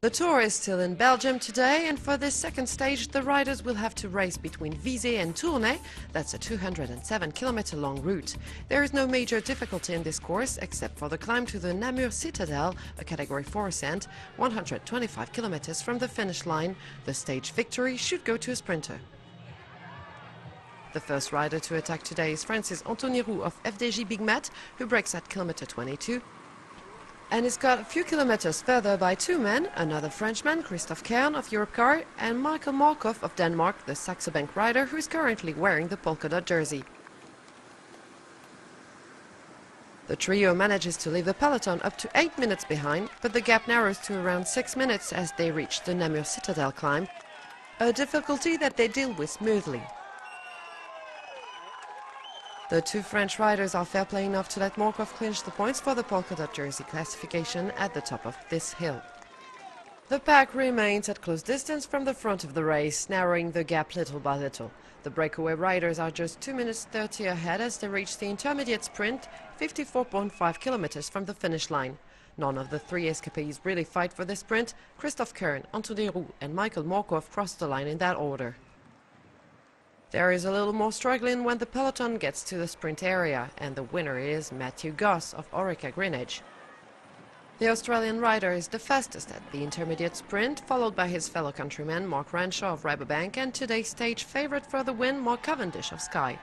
The Tour is still in Belgium today, and for this second stage the riders will have to race between Visé and Tournai. That's a 207-kilometer long route. There is no major difficulty in this course except for the climb to the Namur Citadel, a Category 4 ascent, 125 kilometers from the finish line. The stage victory should go to a sprinter. The first rider to attack today is France's Anthony Roux of FDJ Big Mat, who breaks at kilometer 22. And is got a few kilometers further by two men, another Frenchman, Christophe Kern of Europcar, and Michael Markov of Denmark, the Saxo Bank rider who is currently wearing the polka dot jersey. The trio manages to leave the peloton up to 8 minutes behind, but the gap narrows to around 6 minutes as they reach the Namur Citadel climb, a difficulty that they deal with smoothly. The two French riders are fair play enough to let Markov clinch the points for the polka dot jersey classification at the top of this hill. The pack remains at close distance from the front of the race, narrowing the gap little by little. The breakaway riders are just 2 minutes 30 ahead as they reach the intermediate sprint, 54.5 kilometers from the finish line. None of the three escapees really fight for the sprint. Christophe Kern, Anthony Roux and Michael Markov cross the line in that order. There is a little more struggling when the peloton gets to the sprint area, and the winner is Matthew Goss of Orica Greenwich. The Australian rider is the fastest at the intermediate sprint, followed by his fellow countryman Mark Renshaw of Rabobank and today's stage favourite for the win, Mark Cavendish of Sky.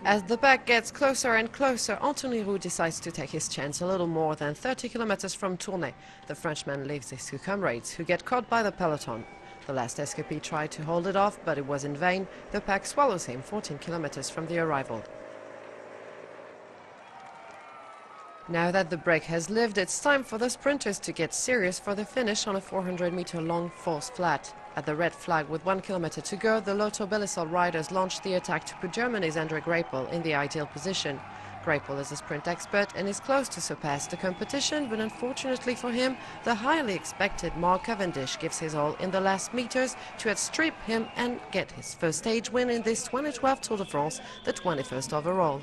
As the pack gets closer and closer, Anthony Roux decides to take his chance a little more than 30 kilometers from Tournai. The Frenchman leaves his two comrades, who get caught by the peloton. The last escapee tried to hold it off, but it was in vain. The pack swallows him 14 kilometers from the arrival. Now that the break has lived, it's time for the sprinters to get serious for the finish on a 400-meter long false flat. At the red flag with 1 kilometer to go, the Lotto Belisol riders launched the attack to put Germany's Andre Greipel in the ideal position. Greipel is a sprint expert and is close to surpass the competition, but unfortunately for him, the highly expected Mark Cavendish gives his all in the last meters to outstrip him and get his first stage win in this 2012 Tour de France, the 21st overall.